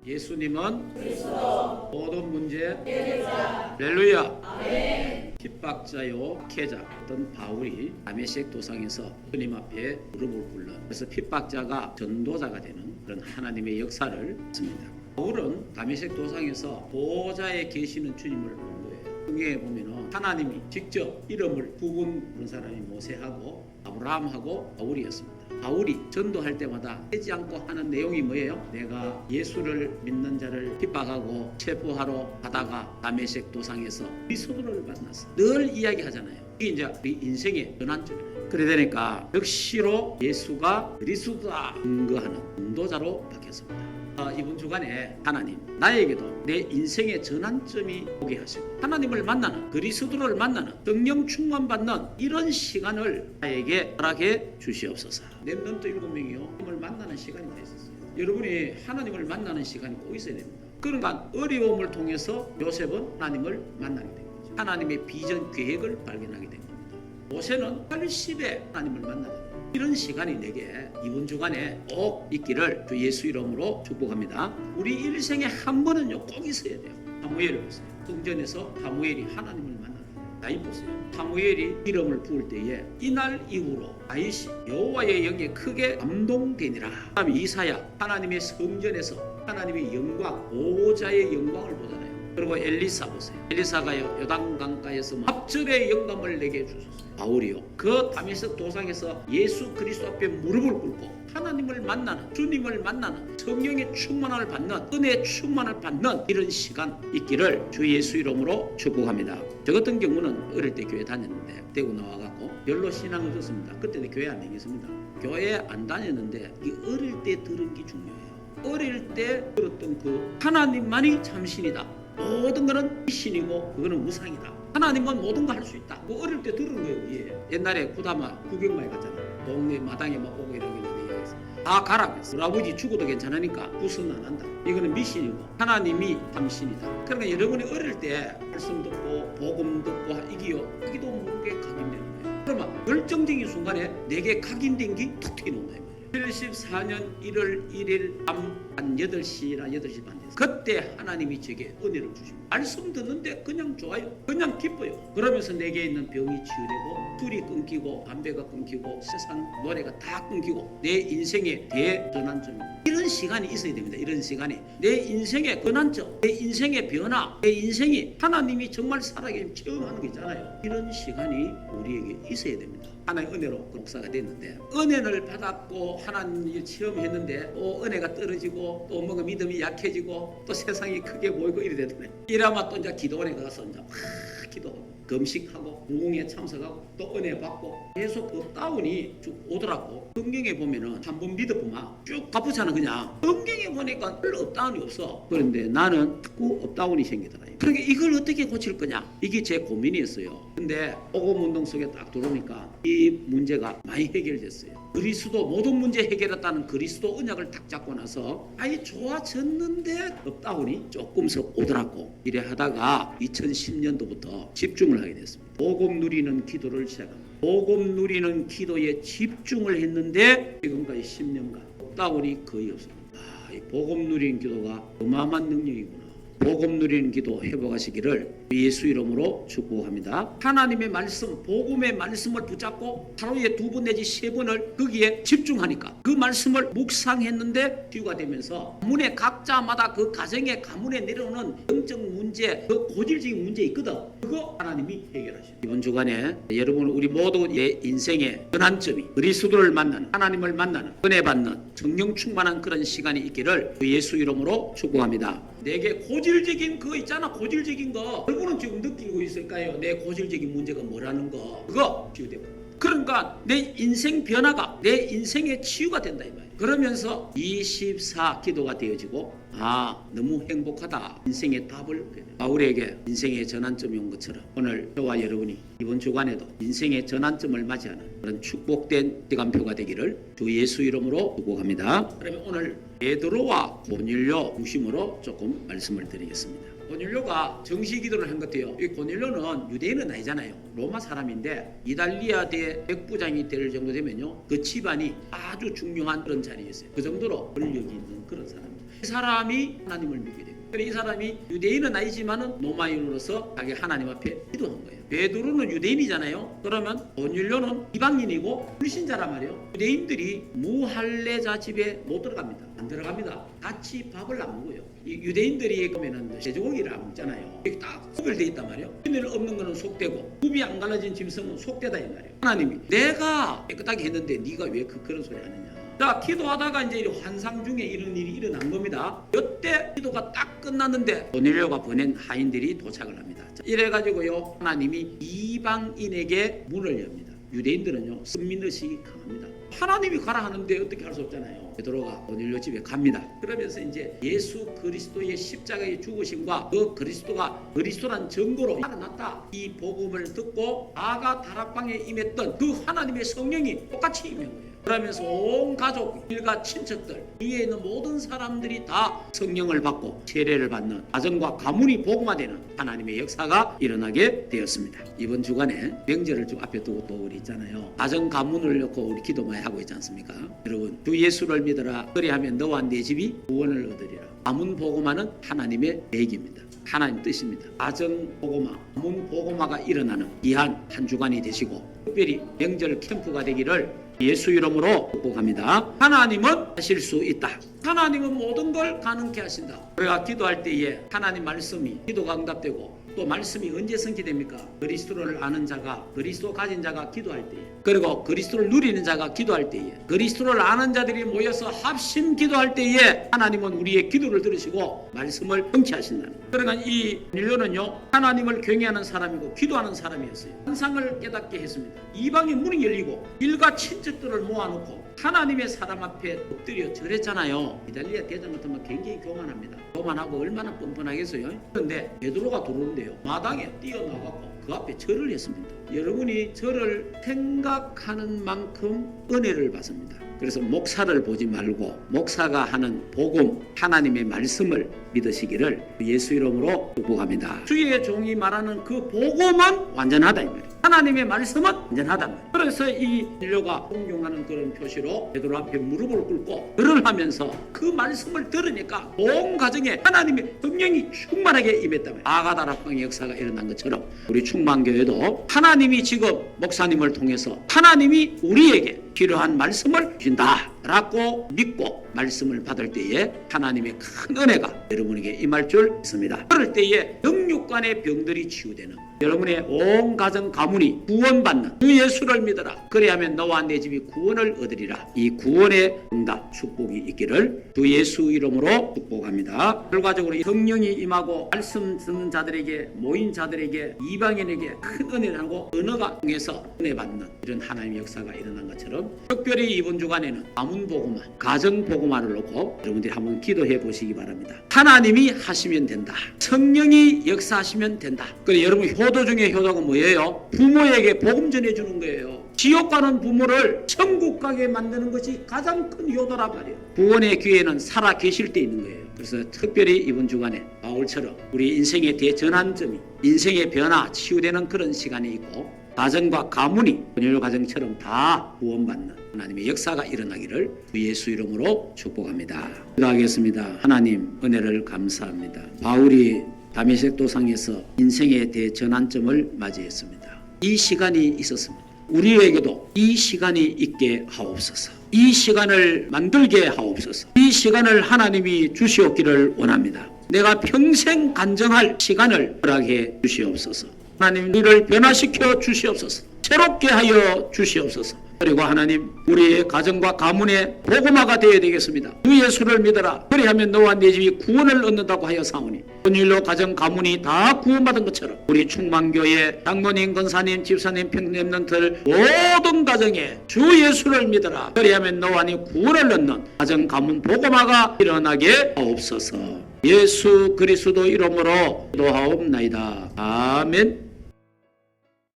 예수님은 모든 문제 할렐루야. 핍박자요 학해자 어떤 바울이 다메섹 도상에서 주님 앞에 무릎을 꿇는, 그래서 핍박자가 전도자가 되는 그런 하나님의 역사를 했습니다. 바울은 다메섹 도상에서 보좌에 계시는 주님을 본 거예요. 성경에 보면은 하나님이 직접 이름을 두 분 부른 사람이 모세하고 아브라함하고 바울이었습니다. 바울이 전도할 때마다 하지 않고 하는 내용이 뭐예요? 내가 예수를 믿는 자를 핍박하고 체포하러 가다가 다메섹 도상에서 그리스도를 만났어. 늘 이야기하잖아요. 이게 이제 우리 인생의 전환점이에요. 그래 되니까 역시로 예수가 그리스도다 증거하는 전도자로 바뀌었습니다. 이번 주간에 하나님 나에게도 내 인생의 전환점이 오게 하시고 하나님을 만나는, 그리스도를 만나는, 성령 충만받는 이런 시간을 나에게 허락해 주시옵소서. 렘넌트 7명이요 하나님을 만나는 시간이 되었어요. 여러분이 하나님을 만나는 시간이 꼭 있어야 됩니다. 그러니까 어려움을 통해서 요셉은 하나님을 만나게 된 거죠. 하나님의 비전 계획을 발견하게 된 겁니다. 모세는 80에 하나님을 만나게 이런 시간이 내게 이번 주간에 꼭 있기를 주 예수 이름으로 축복합니다. 우리 일생에 한 번은요 꼭 있어야 돼요. 사무엘을 보세요. 성전에서 사무엘이 하나님을 만납니다. 다윗 보세요. 사무엘이 기름을 부을 때에 이날 이후로 다윗이 여호와의 영에 크게 감동되니라. 다음 이사야 하나님의 성전에서 하나님의 영광, 보호자의 영광을 보잖아요. 그리고 엘리사 보세요. 엘리사가요 요단강가에서 합절의 영감을 내게 주셨어요. 바울이요 그 다메섹 도상에서 예수 그리스도 앞에 무릎을 꿇고 하나님을 만나는, 주님을 만나는, 성령의 충만함을 받는, 은혜의 충만을 받는 이런 시간 있기를 주 예수 이름으로 축복합니다. 저 같은 경우는 어릴 때 교회 다녔는데 대구 나와갖고 별로 신앙을 줬습니다. 그때는 교회 안 다녔습니다. 교회 안 다녔는데 이 어릴 때 들은 게 중요해요. 어릴 때 들었던 그 하나님만이 참신이다. 모든 것은 신이고 그거는 우상이다. 하나님은 모든 거 할 수 있다. 그 어릴 때 들은 거예요. 예. 옛날에 구다마 구경만 갔잖아요. 동네 마당에 막 오고 이러길래 이야기했어. 다 가라 그랬어. 우리 아버지 죽어도 괜찮으니까 구선 안 한다. 이거는 미신이고 하나님이 참신이다. 그러니까 여러분이 어릴 때 말씀 듣고 복음 듣고 이기요. 이기도 모르게 각인되는 거예요. 그러면 결정적인 순간에 내게 각인된 게 툭 튀는 거예요. 74년 1월 1일 밤 한 8시나 8시 반 됐어요. 그때 하나님이 제게 은혜를 주십니다. 말씀 듣는데 그냥 좋아요. 그냥 기뻐요. 그러면서 내게 있는 병이 치유되고 술이 끊기고 담배가 끊기고 세상 노래가 다 끊기고 내 인생의 대전환점, 이런 시간이 있어야 됩니다. 이런 시간이 내 인생의 전환점, 내 인생의 변화, 내 인생이 하나님이 정말 살아계신 체험하는 게 있잖아요. 이런 시간이 우리에게 있어야 됩니다. 하나의 은혜로 목사가 됐는데 은혜를 받았고 하나님을 체험했는데 또 은혜가 떨어지고 또 뭔가 믿음이 약해지고 또 세상이 크게 보이고 이래 되더래. 이러면 또 이제 기도원에 가서 이제 막 기도하고 금식하고 무궁에 참석하고 또 은혜 받고 계속 그 다운이 쭉 오더라고. 성경에 보면은 한번 믿어보면 쭉 가쁘잖아. 그냥 성경에 보니까 별로 업다운이 없어. 그런데 나는 자꾸 업다운이 생기더라. 그러니까 이걸 어떻게 고칠 거냐, 이게 제 고민이었어요. 근데 복음운동 속에 딱 들어오니까 이 문제가 많이 해결됐어요. 그리스도 모든 문제 해결했다는 그리스도 언약을 딱 잡고 나서 아예 좋아졌는데 업다운이 조금씩 오더라고. 이래 하다가 2010년도부터 집중을 하게 됐습니다. 복음 누리는 기도를 시작합니다. 복음 누리는 기도에 집중을 했는데 지금까지 10년간 업다운이 거의 없습니다. 이 복음 누리는 기도가 어마어마한 능력이구나. 복음 누리는 기도 회복하시기를 예수 이름으로 축복합니다. 하나님의 말씀, 복음의 말씀을 붙잡고 하루에 2번 내지 3번을 거기에 집중하니까 그 말씀을 묵상했는데 치유가 되면서 가문의 각자마다 그 가정의 가문에 내려오는 영적 문제, 그 고질적인 문제 있거든. 그거 하나님이 해결하시죠. 이번 주간에 여러분 우리 모두의 인생의 전환점이 그리스도를 만나는, 하나님을 만나는, 은혜 받는, 성령 충만한 그런 시간이 있기를 예수 이름으로 축복합니다. 내게 고질적인 거 있잖아. 고질적인 거 여러분은 지금 느끼고 있을까요? 내 고질적인 문제가 뭐라는 거, 그거 치유되고. 그러니까 내 인생 변화가 내 인생의 치유가 된다 이 말이에요. 그러면서 24 기도가 되어지고 너무 행복하다. 인생의 답을 얻게 돼요. 바울에게 인생의 전환점이 온 것처럼 오늘 저와 여러분이 이번 주간에도 인생의 전환점을 맞이하는 그런 축복된 시간표가 되기를 주 예수 이름으로 축복합니다. 그러면 오늘 베드로와 고넬료 중심으로 조금 말씀을 드리겠습니다. 고넬료가 정시 기도를 한 것 같아요. 이 고넬료는 유대인은 아니잖아요. 로마 사람인데 이달리아 대 백부장이 될 정도 되면요, 그 집안이 아주 중요한 그런 자리였어요. 그 정도로 권력이 있는 그런 사람입니다. 이 사람이 하나님을 믿게 됩니다. 그래서 이 사람이 유대인은 아니지만은 로마인으로서 자기 하나님 앞에 기도한 거예요. 베드로는 유대인이잖아요. 그러면 고넬료는 이방인이고 불신자란 말이에요. 유대인들이 무할례자 집에 못 들어갑니다. 안 들어갑니다. 같이 밥을 안 먹어요. 이 유대인들이 보면은 돼지고기를 안 먹잖아요. 이게 딱 구별되어 있단 말이에요. 굽이 없는 거는 속되고 굽이 안 갈라진 짐승은 속되다 이 말이에요. 하나님이 내가 깨끗하게 했는데 네가 왜 그런 소리 하느냐. 자, 기도하다가 이제 환상 중에 이런 일이 일어난 겁니다. 이때 기도가 딱 끝났는데 고넬료가 보낸 하인들이 도착을 합니다. 자, 이래가지고요, 하나님이 이방인에게 문을 엽니다. 유대인들은요, 선민의식이 강합니다. 하나님이 가라 하는데 어떻게 할 수 없잖아요. 베드로가 고넬료 집에 갑니다. 그러면서 이제 예수 그리스도의 십자가의 죽으심과 그 그리스도가 그리스도란 증거로 살아났다, 이 복음을 듣고 아가 다락방에 임했던 그 하나님의 성령이 똑같이 임한 거예요. 그러면서 온 가족, 일가 친척들, 위에 있는 모든 사람들이 다 성령을 받고 세례를 받는 가정과 가문이 복음화되는 하나님의 역사가 일어나게 되었습니다. 이번 주간에 명절을 좀 앞에 두고 또 우리 있잖아요. 가정 가문을 놓고 우리 기도 많이 하고 있지 않습니까? 여러분, 주 예수를 믿어라. 그리하면 너와 내 집이 구원을 얻으리라. 가문 복음화는 하나님의 계획입니다. 하나님 뜻입니다. 가정 복음화, 가문 복음화가 일어나는 귀한 한 주간이 되시고 특별히 명절 캠프가 되기를 예수 이름으로 축복합니다. 하나님은 하실 수 있다. 하나님은 모든 걸 가능케 하신다. 우리가 기도할 때에 하나님 말씀이 기도가 응답되고 또 말씀이 언제 성취됩니까? 그리스도를 아는 자가, 그리스도 가진 자가 기도할 때에, 그리고 그리스도를 누리는 자가 기도할 때에, 그리스도를 아는 자들이 모여서 합심 기도할 때에 하나님은 우리의 기도를 들으시고 말씀을 성취하신다는 거예요. 그러니까 이 고넬료는요, 하나님을 경외하는 사람이고 기도하는 사람이었어요. 환상을 깨닫게 했습니다. 이방의 문이 열리고 일가 친척들을 모아놓고 하나님의 사랑 앞에 엎드려 절했잖아요. 이달리아 대장 같으면 굉장히 교만합니다. 교만하고 얼마나 뻔뻔하겠어요. 그런데 베드로가 들어오는데요, 마당에 뛰어나가고 그 앞에 절을 했습니다. 여러분이 절을 생각하는 만큼 은혜를 받습니다. 그래서 목사를 보지 말고 목사가 하는 복음, 하나님의 말씀을 믿으시기를 예수 이름으로 축복합니다. 주의 종이 말하는 그 복음은 완전하다 이 말이에요. 하나님의 말씀은 완전하다 말이에요. 그래서 이 고넬료가 존경하는 그런 표시로 베드로 앞에 무릎을 꿇고 절을 하면서 그 말씀을 들으니까 온 가정에 하나님의 성령이 충만하게 임했다 말이에요. 아가다락방의 역사가 일어난 것처럼 우리 충만교회도 하나님이 지금 목사님을 통해서 하나님이 우리에게 필요한 말씀을 주신다 라고 믿고 말씀을 받을 때에 하나님의 큰 은혜가 여러분에게 임할 줄 믿습니다. 그럴 때에 영육간의 병들이 치유되는, 여러분의 온 가정 가문이 구원받는 주 예수를 믿어라. 그래야면 너와 내 집이 구원을 얻으리라. 이 구원의 응답 축복이 있기를 주 예수 이름으로 축복합니다. 결과적으로 성령이 임하고 말씀 듣는 자들에게, 모인 자들에게, 이방인에게 큰 은혜를 하고 언어가 통해서 은혜 받는 이런 하나님의 역사가 일어난 것처럼, 특별히 이번 주간에는 가문 복음화, 가정 복음화를 놓고 여러분들이 한번 기도해 보시기 바랍니다. 하나님이 하시면 된다. 성령이 역사하시면 된다. 그래, 여러분 효도 중에 효도가 뭐예요? 부모에게 복음 전해주는 거예요. 지옥 가는 부모를 천국 가게 만드는 것이 가장 큰 효도란 말이에요. 구원의 기회는 살아 계실 때 있는 거예요. 그래서 특별히 이번 주간에 바울처럼 우리 인생의 대전환점이, 인생의 변화, 치유되는 그런 시간이 있고, 가정과 가문이 고넬료 가정처럼 다 구원받는 하나님의 역사가 일어나기를 예수 이름으로 축복합니다. 기도하겠습니다. 하나님 은혜를 감사합니다. 바울이 다메섹 도상에서 인생의 대전환점을 맞이했습니다. 이 시간이 있었습니다. 우리에게도 이 시간이 있게 하옵소서. 이 시간을 만들게 하옵소서. 이 시간을 하나님이 주시옵기를 원합니다. 내가 평생 간증할 시간을 허락해 주시옵소서. 하나님, 우리를 변화시켜 주시옵소서. 새롭게 하여 주시옵소서. 그리고 하나님, 우리의 가정과 가문의 복음화가 되어야 되겠습니다. 주 예수를 믿어라. 그리하면 너와 내 집이 구원을 얻는다고 하여 사오니, 오늘로 가정 가문이 다 구원받은 것처럼 우리 충만교회 장로님, 권사님, 집사님, 평림년들 모든 가정에 주 예수를 믿어라. 그리하면 너와 네 구원을 얻는 가정 가문 복음화가 일어나게 하옵소서. 예수 그리스도 이름으로 기도하옵나이다. 아멘.